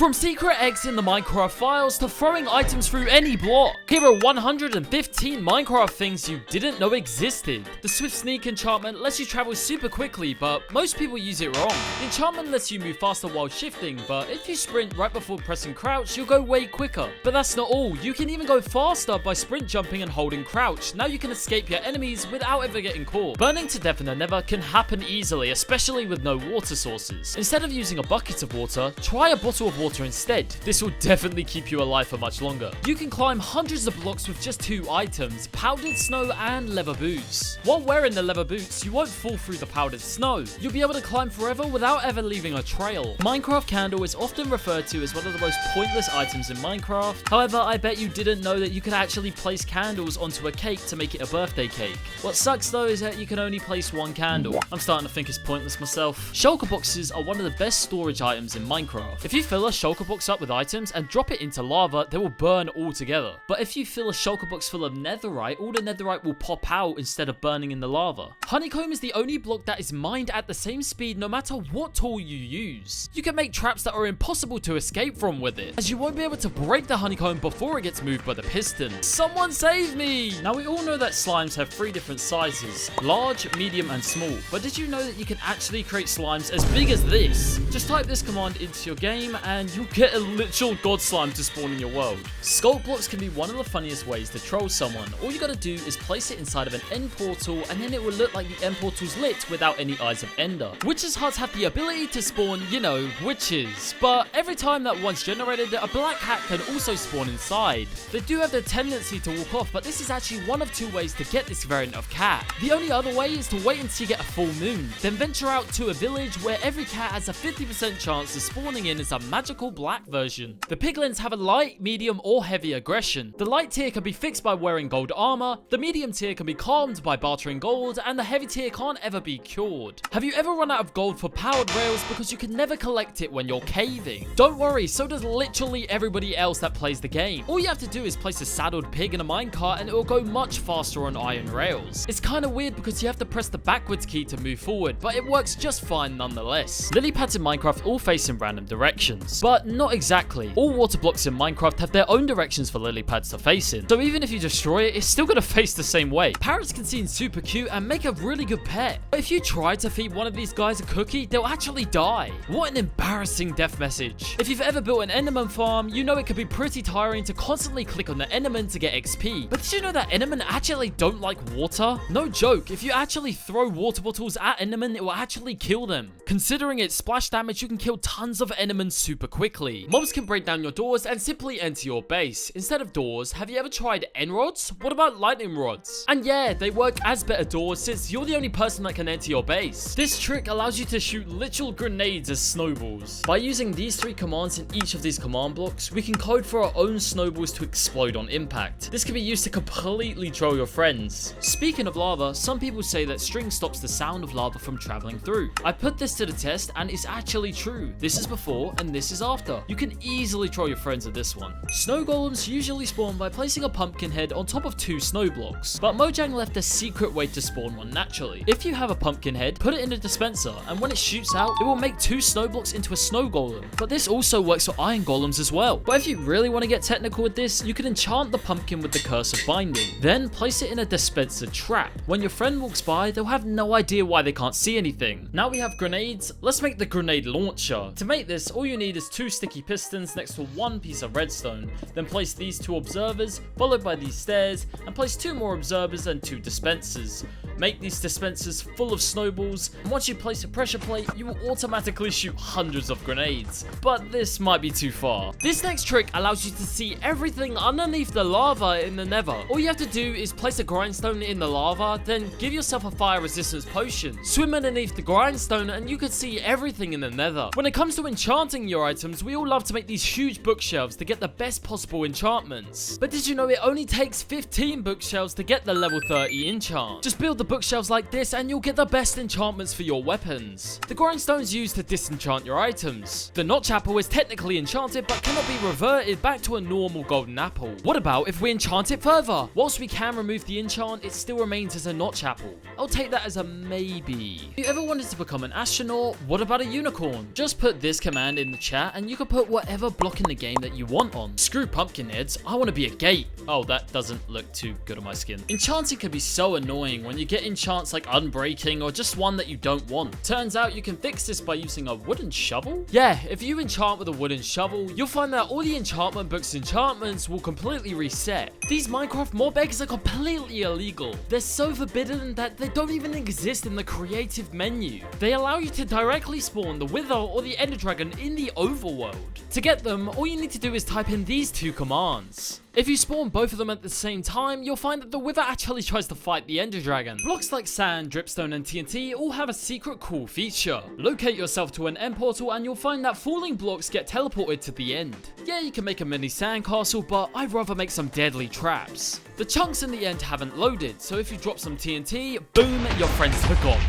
From secret eggs in the Minecraft files to throwing items through any block, here are 115 Minecraft things you didn't know existed. The Swift Sneak enchantment lets you travel super quickly, but most people use it wrong. The enchantment lets you move faster while shifting, but if you sprint right before pressing crouch, you'll go way quicker. But that's not all, you can even go faster by sprint jumping and holding crouch. Now you can escape your enemies without ever getting caught. Burning to death in the Nether can happen easily, especially with no water sources. Instead of using a bucket of water, try a bottle of water instead. This will definitely keep you alive for much longer. You can climb hundreds of blocks with just 2 items, powdered snow and leather boots. While wearing the leather boots, you won't fall through the powdered snow. You'll be able to climb forever without ever leaving a trail. Minecraft Candle is often referred to as one of the most pointless items in Minecraft. However, I bet you didn't know that you could actually place candles onto a cake to make it a birthday cake. What sucks though is that you can only place 1 candle. I'm starting to think it's pointless myself. Shulker boxes are one of the best storage items in Minecraft. If you fill a shulker box up with items and drop it into lava, they will burn all together. But if you fill a shulker box full of netherite, all the netherite will pop out instead of burning in the lava. Honeycomb is the only block that is mined at the same speed no matter what tool you use. You can make traps that are impossible to escape from with it, as you won't be able to break the honeycomb before it gets moved by the piston. Someone save me! Now we all know that slimes have 3 different sizes, large, medium and small, but did you know that you can actually create slimes as big as this? Just type this command into your game and you'll get a literal god slime to spawn in your world. Sculpt blocks can be one of the funniest ways to troll someone. All you gotta do is place it inside of an end portal and then it will look like the end portal's lit without any eyes of ender. Witches' huts have the ability to spawn, you know, witches, but every time that one's generated, a black cat can also spawn inside. They do have the tendency to walk off, but this is actually one of 2 ways to get this variant of cat. The only other way is to wait until you get a full moon, then venture out to a village where every cat has a 50% chance of spawning in as a magical black version. The piglins have a light, medium or heavy aggression. The light tier can be fixed by wearing gold armor, the medium tier can be calmed by bartering gold, and the heavy tier can't ever be cured. Have you ever run out of gold for powered rails because you can never collect it when you're caving? Don't worry, so does literally everybody else that plays the game. All you have to do is place a saddled pig in a minecart and it will go much faster on iron rails. It's kind of weird because you have to press the backwards key to move forward, but it works just fine nonetheless. Lily pads in Minecraft all face in random directions, but not exactly. All water blocks in Minecraft have their own directions for lily pads to face in, so even if you destroy it, it's still gonna face the same way. Parrots can seem super cute and make a really good pet, but if you try to feed one of these guys a cookie, they'll actually die. What an embarrassing death message. If you've ever built an enderman farm, you know it can be pretty tiring to constantly click on the enderman to get XP. But did you know that endermen actually don't like water? No joke, if you actually throw water bottles at endermen, it will actually kill them. Considering its splash damage, you can kill tons of endermen super quickly. Mobs can break down your doors and simply enter your base. Instead of doors, have you ever tried end rods? What about lightning rods? And yeah, they work as better doors since you're the only person that can enter your base. This trick allows you to shoot literal grenades as snowballs. By using these 3 commands in each of these command blocks, we can code for our own snowballs to explode on impact. This can be used to completely troll your friends. Speaking of lava, some people say that string stops the sound of lava from traveling through. I put this to the test and it's actually true. This is before and this is after. You can easily troll your friends with this one. Snow golems usually spawn by placing a pumpkin head on top of 2 snow blocks, but Mojang left a secret way to spawn one naturally. If you have a pumpkin head, put it in a dispenser and when it shoots out, it will make 2 snow blocks into a snow golem. But this also works for iron golems as well. But if you really want to get technical with this, you can enchant the pumpkin with the curse of binding. Then place it in a dispenser trap. When your friend walks by, they'll have no idea why they can't see anything. Now we have grenades, let's make the grenade launcher. To make this, all you need is 2 sticky pistons next to 1 piece of redstone. Then place these 2 observers, followed by these stairs, and place 2 more observers and 2 dispensers. Make these dispensers full of snowballs, and once you place a pressure plate, you will automatically shoot hundreds of grenades. But this might be too far. This next trick allows you to see everything underneath the lava in the nether. All you have to do is place a grindstone in the lava, then give yourself a fire resistance potion. Swim underneath the grindstone and you can see everything in the nether. When it comes to enchanting your items, we all love to make these huge bookshelves to get the best possible enchantments. But did you know it only takes 15 bookshelves to get the level 30 enchant? Just build the bookshelves like this and you'll get the best enchantments for your weapons. The grindstone's used to disenchant your items. The notch apple is technically enchanted but cannot be reverted back to a normal golden apple. What about if we enchant it further? Whilst we can remove the enchant, it still remains as a notch apple. I'll take that as a maybe. If you ever wanted to become an astronaut, what about a unicorn? Just put this command in the chat and you can put whatever block in the game that you want on. Screw pumpkin heads, I want to be a gate. Oh, that doesn't look too good on my skin. Enchanting can be so annoying when you get enchants like unbreaking or just one that you don't want. Turns out you can fix this by using a wooden shovel? Yeah, if you enchant with a wooden shovel, you'll find that all the enchantment book's enchantments will completely reset. These Minecraft mob eggs are completely illegal. They're so forbidden that they don't even exist in the creative menu. They allow you to directly spawn the Wither or the Ender Dragon in the overworld. To get them, all you need to do is type in these two commands. If you spawn both of them at the same time, you'll find that the Wither actually tries to fight the Ender Dragon. Blocks like sand, dripstone, and TNT all have a secret cool feature. Locate yourself to an end portal and you'll find that falling blocks get teleported to the end. Yeah, you can make a mini sandcastle, but I'd rather make some deadly traps. The chunks in the end haven't loaded, so if you drop some TNT, boom, your friend's forgotten.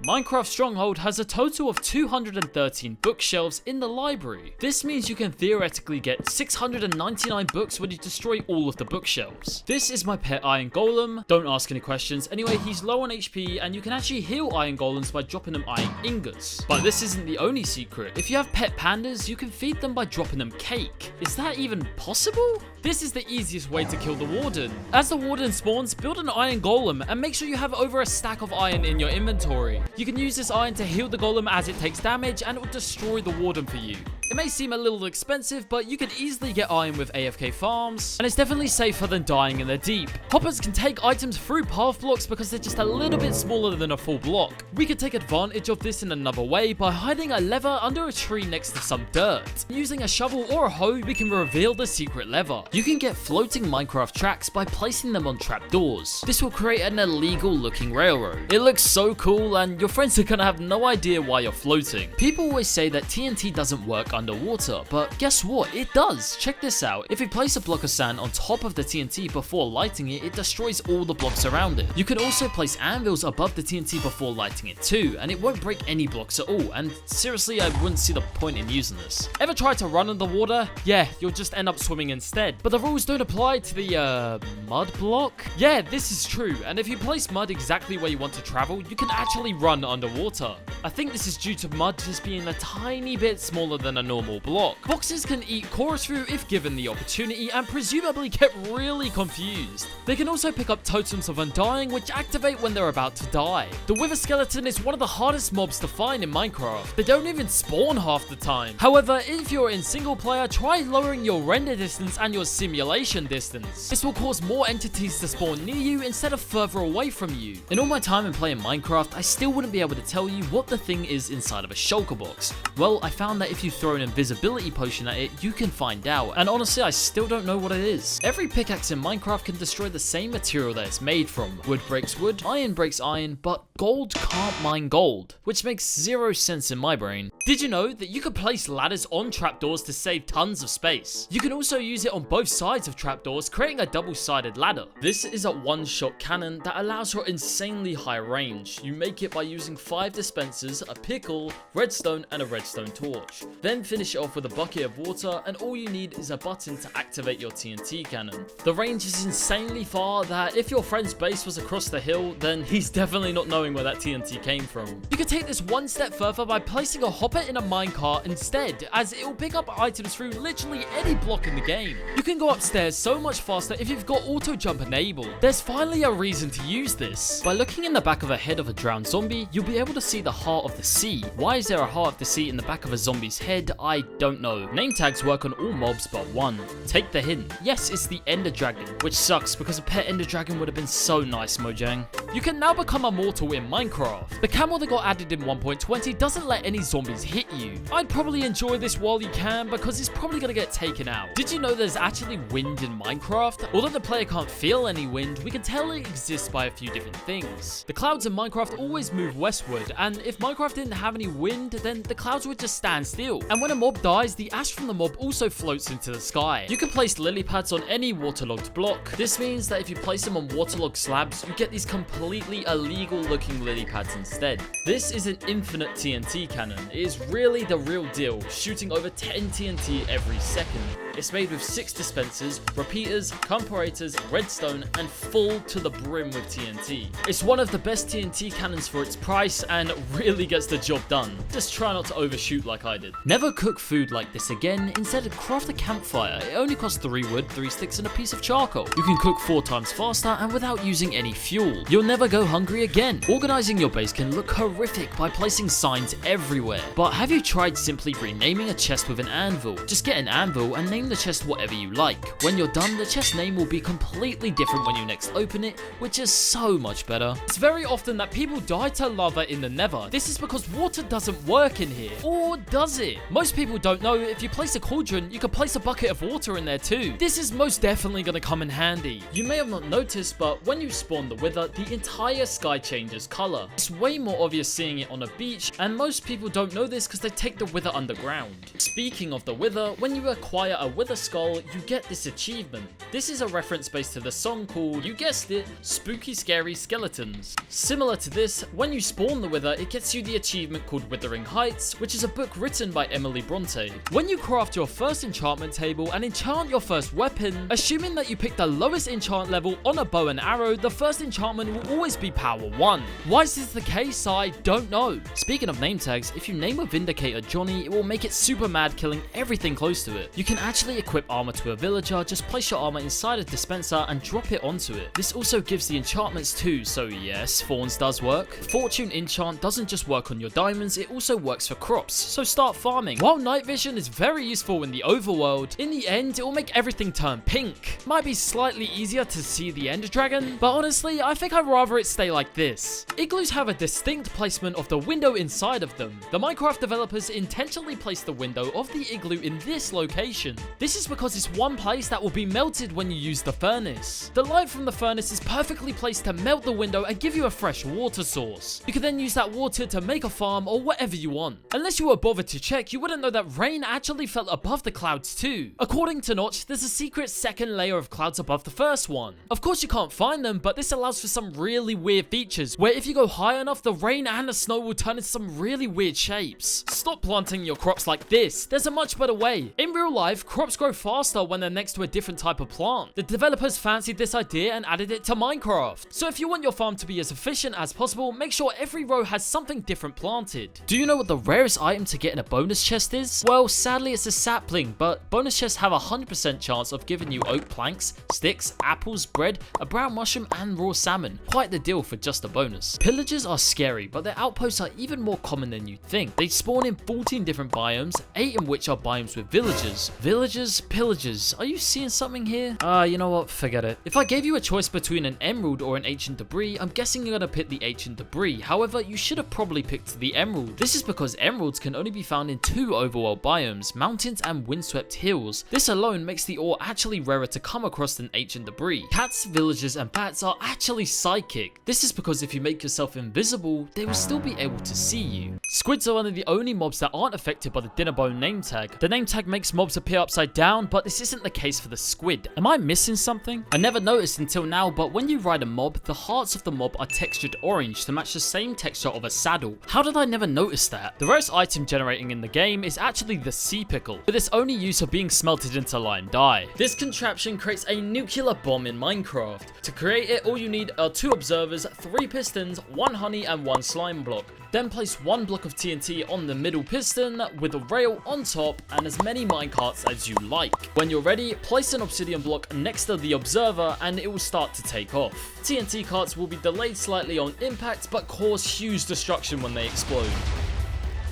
Minecraft Stronghold has a total of 213 bookshelves in the library. This means you can theoretically get 699 books when you destroy all of the bookshelves. This is my pet Iron Golem. Don't ask any questions. Anyway, he's low on HP and you can actually heal Iron Golems by dropping them iron ingots. But this isn't the only secret. If you have pet pandas, you can feed them by dropping them cake. Is that even possible? This is the easiest way to kill the Warden. As the Warden spawns, build an Iron Golem and make sure you have over a stack of iron in your inventory. You can use this iron to heal the Golem as it takes damage and it will destroy the Warden for you. It may seem a little expensive, but you can easily get iron with AFK farms, and it's definitely safer than dying in the deep. Hoppers can take items through path blocks because they're just a little bit smaller than a full block. We could take advantage of this in another way by hiding a lever under a tree next to some dirt. Using a shovel or a hoe, we can reveal the secret lever. You can get floating Minecraft tracks by placing them on trapdoors. This will create an illegal looking railroad. It looks so cool and your friends are gonna have no idea why you're floating. People always say that TNT doesn't work underwater, but guess what? It does. Check this out. If you place a block of sand on top of the TNT before lighting it, it destroys all the blocks around it. You can also place anvils above the TNT before lighting it too, and it won't break any blocks at all, and seriously, I wouldn't see the point in using this. Ever try to run underwater? Yeah, you'll just end up swimming instead. But the rules don't apply to the, mud block? Yeah, this is true, and if you place mud exactly where you want to travel, you can actually run underwater. I think this is due to mud just being a tiny bit smaller than a normal block. Boxes can eat chorus through if given the opportunity and presumably get really confused. They can also pick up totems of undying which activate when they're about to die. The Wither skeleton is one of the hardest mobs to find in Minecraft. They don't even spawn half the time. However, if you're in single player, try lowering your render distance and your simulation distance. This will cause more entities to spawn near you instead of further away from you. In all my time in playing Minecraft, I still wouldn't be able to tell you what the thing is inside of a shulker box. Well, I found that if you throw an invisibility potion at it, you can find out, and honestly I still don't know what it is. Every pickaxe in Minecraft can destroy the same material that it's made from. Wood breaks wood, iron breaks iron, but gold can't mine gold, which makes zero sense in my brain. Did you know that you could place ladders on trapdoors to save tons of space? You can also use it on both sides of trapdoors, creating a double-sided ladder. This is a one-shot cannon that allows for insanely high range. You make it by using 5 dispensers, a pickle, redstone, and a redstone torch. Then finish it off with a bucket of water, and all you need is a button to activate your TNT cannon. The range is insanely far that if your friend's base was across the hill, then he's definitely not knowing where that TNT came from. You could take this one step further by placing a hopper in a minecart instead, as it will pick up items through literally any block in the game. You can go upstairs so much faster if you've got auto jump enabled. There's finally a reason to use this. By looking in the back of a head of a drowned zombie, you'll be able to see the heart of the sea. Why is there a heart of the sea in the back of a zombie's head? I don't know. Name tags work on all mobs but one. Take the hint. Yes, it's the Ender Dragon, which sucks because a pet Ender Dragon would have been so nice, Mojang. You can now become immortal in Minecraft. The camel that got added in 1.20 doesn't let any zombies hit you. I'd probably enjoy this while you can because it's probably gonna get taken out. Did you know there's actually wind in Minecraft? Although the player can't feel any wind, we can tell it exists by a few different things. The clouds in Minecraft always move westward, and if Minecraft didn't have any wind, then the clouds would just stand still. And when a mob dies, the ash from the mob also floats into the sky. You can place lily pads on any waterlogged block. This means that if you place them on waterlogged slabs, you get these completely illegal looking lily pads instead. This is an infinite TNT cannon. It is really the real deal, shooting over 10 TNT every second. It's made with 6 dispensers, repeaters, comparators, redstone, and full to the brim with TNT. It's one of the best TNT cannons for its price and really gets the job done. Just try not to overshoot like I did. Never cook food like this again. Instead, craft a campfire. It only costs 3 wood, 3 sticks, and a piece of charcoal. You can cook 4 times faster and without using any fuel. You'll never go hungry again. Organizing your base can look horrific by placing signs everywhere. But have you tried simply renaming a chest with an anvil? Just get an anvil and name the chest whatever you like. When you're done, the chest name will be completely different when you next open it, which is so much better. It's very often that people die to lava in the Nether. This is because water doesn't work in here. Or does it? Most people don't know if you place a cauldron, you can place a bucket of water in there too. This is most definitely going to come in handy. You may have not noticed, but when you spawn the Wither, the entire sky changes color. It's way more obvious seeing it on a beach, and most people don't know this because they take the Wither underground. Speaking of the Wither, when you acquire a Wither skull, you get this achievement. This is a reference based to the song called, you guessed it, Spooky Scary Skeletons. Similar to this, when you spawn the Wither, it gets you the achievement called Withering Heights, which is a book written by Emily Bronte. When you craft your first enchantment table and enchant your first weapon, assuming that you pick the lowest enchant level on a bow and arrow, the first enchantment will always be power 1. Why is this the case? I don't know. Speaking of name tags, if you name a Vindicator Johnny, it will make it super mad, killing everything close to it. You can actually equip armor to a villager. Just place your armor inside a dispenser and drop it onto it. This also gives the enchantments too, so yes, Thorns does work. Fortune enchant doesn't just work on your diamonds, it also works for crops, so start farming. While night vision is very useful in the overworld, in the end it will make everything turn pink. Might be slightly easier to see the Ender Dragon, but honestly I think I'd rather it stay like this. Igloos have a distinct placement of the window inside of them. The Minecraft developers intentionally placed the window of the igloo in this location. This is because it's one place that will be melted when you use the furnace. The light from the furnace is perfectly placed to melt the window and give you a fresh water source. You can then use that water to make a farm or whatever you want. Unless you were bothered to check, you wouldn't know that rain actually fell above the clouds too. According to Notch, there's a secret second layer of clouds above the first one. Of course you can't find them, but this allows for some really weird features, where if you go high enough, the rain and the snow will turn into some really weird shapes. Stop planting your crops like this. There's a much better way. In real life, crops grow faster when they're next to a different type of plant. The developers fancied this idea and added it to Minecraft. So if you want your farm to be as efficient as possible, make sure every row has something different planted. Do you know what the rarest item to get in a bonus chest is? Well, sadly it's a sapling, but bonus chests have a 100% chance of giving you oak planks, sticks, apples, bread, a brown mushroom, and raw salmon. Quite the deal for just a bonus. Pillagers are scary, but their outposts are even more common than you'd think. They spawn in 14 different biomes, 8 in which are biomes with villagers. Villagers, pillagers. Are you seeing something here? You know what? Forget it. If I gave you a choice between an emerald or an ancient debris, I'm guessing you're gonna pick the ancient debris. However, you should have probably picked the emerald. This is because emeralds can only be found in 2 overworld biomes, mountains and windswept hills. This alone makes the ore actually rarer to come across than ancient debris. Cats, villagers, and bats are actually psychic. This is because if you make yourself invisible, they will still be able to see you. Squids are one of the only mobs that aren't affected by the Dinnerbone name tag. The name tag makes mobs appear upside down, but this isn't the case for the squid. Am I missing something? I never noticed until now, but when you ride a mob, the hearts of the mob are textured orange to match the same texture of a saddle. How did I never notice that? The rarest item generating in the game is actually the sea pickle, with its only use of being smelted into lime dye. This contraption creates a nuclear bomb in Minecraft. To create it, all you need are 2 observers, 3 pistons, 1 honey, and 1 slime block. Then place 1 block of TNT on the middle piston with a rail on top and as many minecarts as you like. When you're ready, place an obsidian block next to the observer and it will start to take off. TNT carts will be delayed slightly on impact but cause huge destruction when they explode.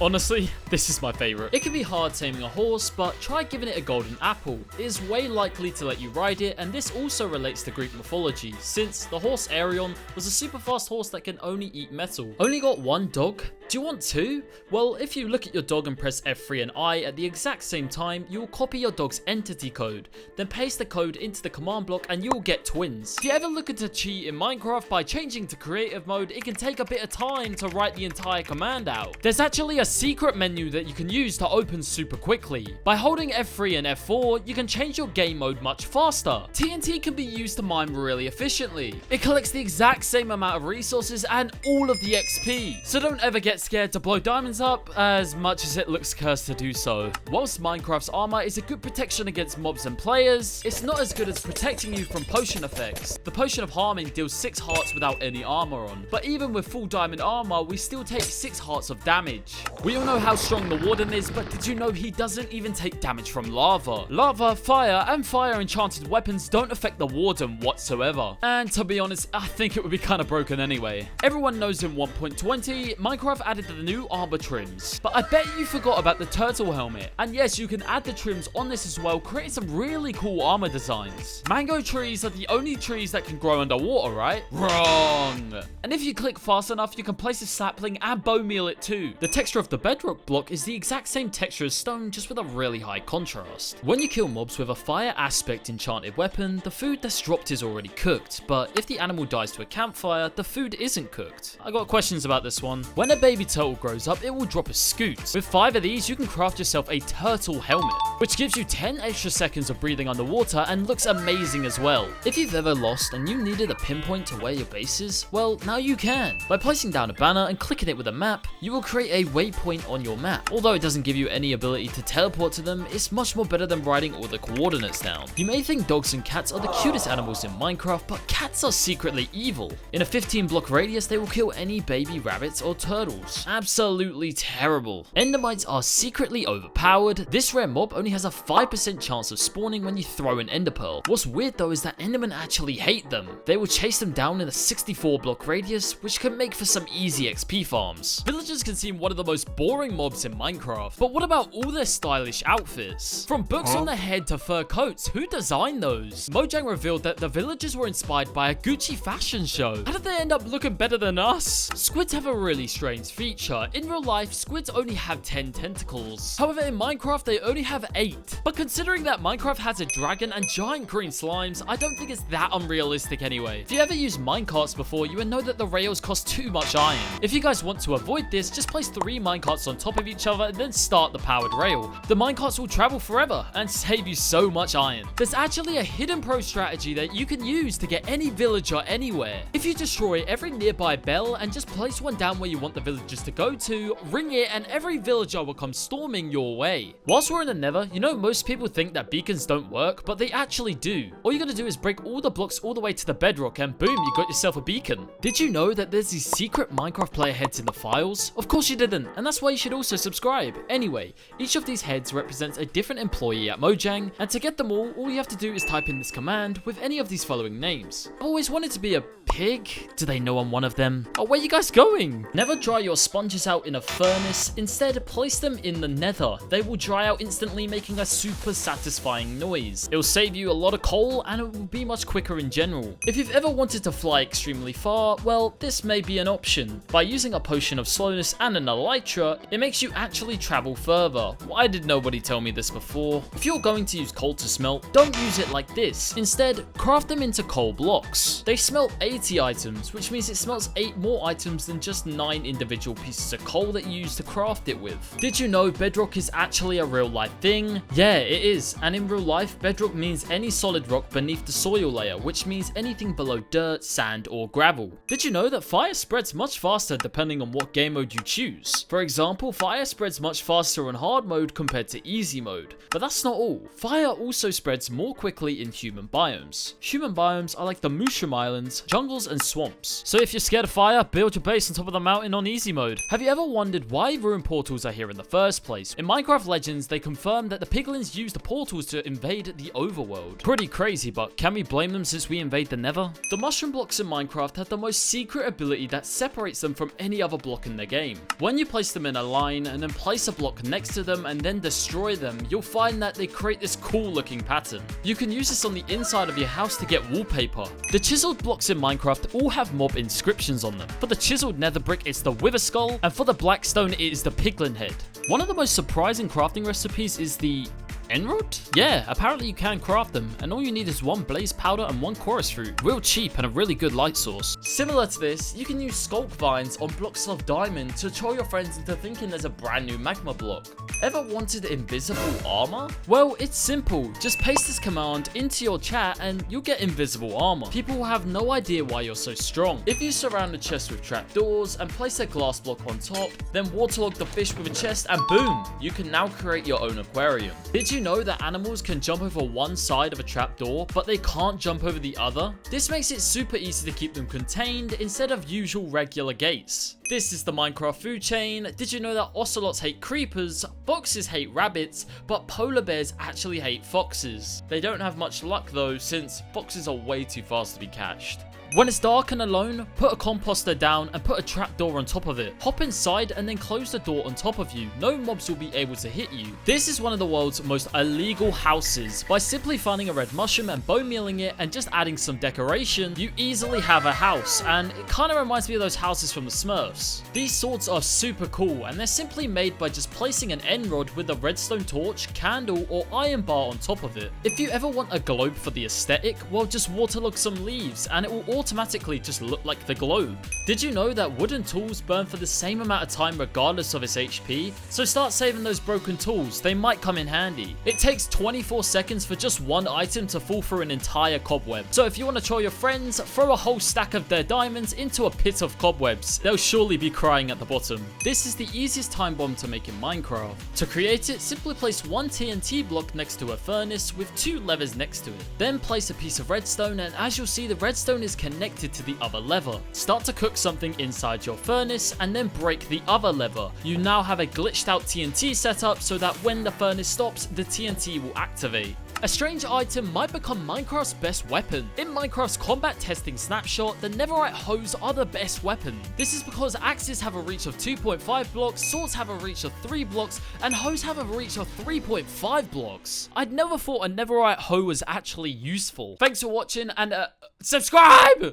Honestly, this is my favorite. It can be hard taming a horse, but try giving it a golden apple. It is way likely to let you ride it, and this also relates to Greek mythology, since the horse Arion was a super fast horse that can only eat metal. Only got 1 dog? Do you want two? Well, if you look at your dog and press F3 and I at the exact same time, you will copy your dog's entity code, then paste the code into the command block and you will get twins. If you ever look to cheat in Minecraft by changing to creative mode, it can take a bit of time to write the entire command out. There's actually a secret menu that you can use to open super quickly. By holding F3 and F4, you can change your game mode much faster. TNT can be used to mine really efficiently. It collects the exact same amount of resources and all of the XP, so don't ever get scared to blow diamonds up as much as it looks cursed to do so. Whilst Minecraft's armor is a good protection against mobs and players, it's not as good as protecting you from potion effects. The potion of harming deals 6 hearts without any armor on, but even with full diamond armor, we still take 6 hearts of damage. We all know how strong the Warden is, but did you know he doesn't even take damage from lava? Lava, fire, and fire enchanted weapons don't affect the Warden whatsoever. And to be honest, I think it would be kind of broken anyway. Everyone knows in 1.20, Minecraft added the new armor trims, but I bet you forgot about the turtle helmet. And yes, you can add the trims on this as well, creating some really cool armor designs. Mango trees are the only trees that can grow underwater, right? Wrong. And if you click fast enough, you can place a sapling and bone meal it too. The texture of the bedrock block is the exact same texture as stone, just with a really high contrast. When you kill mobs with a fire aspect enchanted weapon, the food that's dropped is already cooked, but if the animal dies to a campfire, the food isn't cooked. I got questions about this one. When a baby turtle grows up, it will drop a scoot. With 5 of these, you can craft yourself a turtle helmet, which gives you 10 extra seconds of breathing underwater and looks amazing as well. If you've ever lost and you needed a pinpoint to where your base is, well, now you can. By placing down a banner and clicking it with a map, you will create a waypoint on your map. Although it doesn't give you any ability to teleport to them, it's much more better than writing all the coordinates down. You may think dogs and cats are the cutest animals in Minecraft, but cats are secretly evil. In a 15 block radius, they will kill any baby rabbits or turtles. Absolutely terrible. Endermites are secretly overpowered. This rare mob only has a 5% chance of spawning when you throw an ender pearl. What's weird though is that endermen actually hate them. They will chase them down in a 64 block radius, which can make for some easy XP farms. Villagers can seem one of the most boring mobs in Minecraft, but what about all their stylish outfits? From books on their head to fur coats, who designed those? Mojang revealed that the villagers were inspired by a Gucci fashion show. How did they end up looking better than us? Squids have a really strange feature. In real life, squids only have 10 tentacles. However, in Minecraft, they only have 8. But considering that Minecraft has a dragon and giant green slimes, I don't think it's that unrealistic anyway. If you ever used minecarts before, you would know that the rails cost too much iron. If you guys want to avoid this, just place 3 minecarts on top of each other and then start the powered rail. The minecarts will travel forever and save you so much iron. There's actually a hidden pro strategy that you can use to get any villager anywhere. If you destroy every nearby bell and just place one down where you want the villagers to go to, ring it and every villager will come storming your way. Whilst we're in the Nether, you know most people think that beacons don't work, but they actually do. All you gotta do is break all the blocks all the way to the bedrock and boom, you got yourself a beacon. Did you know that there's these secret Minecraft player heads in the files? Of course you didn't, and that's why you should also subscribe. Anyway, each of these heads represents a different employee at Mojang, and to get them all you have to do is type in this command with any of these following names. I've always wanted to be a pig. Do they know I'm one of them? Oh, where are you guys going? Never dry your sponges out in a furnace. Instead, place them in the Nether. They will dry out instantly, making a super satisfying noise. It will save you a lot of coal and it will be much quicker in general. If you've ever wanted to fly extremely far, well, this may be an option. By using a potion of slowness and an elytra, it makes you actually travel further. Why did nobody tell me this before? If you're going to use coal to smelt, don't use it like this. Instead, craft them into coal blocks. They smelt 80 items, which means it smelts 8 more items than just 9 individual pieces of coal that you use to craft it with. Did you know bedrock is actually a real life thing? Yeah, it is. And in real life, bedrock means any solid rock beneath the soil layer, which means anything below dirt, sand, or gravel. Did you know that fire spreads much faster depending on what game mode you choose? For example, fire spreads much faster on hard mode compared to easy mode. But that's not all. Fire also spreads more quickly in human biomes. Human biomes are like the Mushroom Islands, jungles, and swamps. So if you're scared of fire, build your base on top of the mountain on easy mode. Have you ever wondered why ruin portals are here in the first place? In Minecraft Legends, they confirm that the piglins use the portals to invade the overworld. Pretty crazy, but can we blame them since we invade the Nether? The mushroom blocks in Minecraft have the most secret ability that separates them from any other block in the game. When you place them in a line and then place a block next to them and then destroy them, you'll find that they create this cool looking pattern. You can use this on the inside of your house to get wallpaper. The chiseled blocks in Minecraft Minecraft all have mob inscriptions on them. For the chiseled nether brick, it's the Wither Skull, and for the black stone, it is the Piglin Head. One of the most surprising crafting recipes is the Enrod? Yeah, apparently you can craft them, and all you need is 1 blaze powder and 1 chorus fruit. Real cheap and a really good light source. Similar to this, you can use skulk vines on blocks of diamond to troll your friends into thinking there's a brand new magma block. Ever wanted invisible armor? Well, it's simple. Just paste this command into your chat and you'll get invisible armor. People will have no idea why you're so strong. If you surround the chest with trapdoors and place a glass block on top, then waterlog the fish with a chest and boom, you can now create your own aquarium. Did you know that animals can jump over one side of a trapdoor, but they can't jump over the other? This makes it super easy to keep them contained instead of usual regular gates. This is the Minecraft food chain. Did you know that ocelots hate creepers, foxes hate rabbits, but polar bears actually hate foxes? They don't have much luck though, since foxes are way too fast to be catched. When it's dark and alone, put a composter down and put a trapdoor on top of it. Hop inside and then close the door on top of you. No mobs will be able to hit you. This is one of the world's most illegal houses. By simply finding a red mushroom and bone mealing it and just adding some decoration, you easily have a house, and it kind of reminds me of those houses from the Smurfs. These swords are super cool, and they're simply made by just placing an end rod with a redstone torch, candle, or iron bar on top of it. If you ever want a globe for the aesthetic, well, just waterlog some leaves and it will automatically just look like the globe. Did you know that wooden tools burn for the same amount of time regardless of its HP? So start saving those broken tools, they might come in handy. It takes 24 seconds for just one item to fall through an entire cobweb. So if you want to troll your friends, throw a whole stack of their diamonds into a pit of cobwebs. They'll surely be crying at the bottom. This is the easiest time bomb to make in Minecraft. To create it, simply place 1 TNT block next to a furnace with 2 levers next to it. Then place a piece of redstone, and as you'll see, the redstone is connected to the other lever. Start to cook something inside your furnace and then break the other lever. You now have a glitched out TNT setup so that when the furnace stops, the TNT will activate. A strange item might become Minecraft's best weapon. In Minecraft's combat testing snapshot, the netherite hoes are the best weapon. This is because axes have a reach of 2.5 blocks, swords have a reach of 3 blocks, and hoes have a reach of 3.5 blocks. I'd never thought a netherite hoe was actually useful. Thanks for watching and subscribe!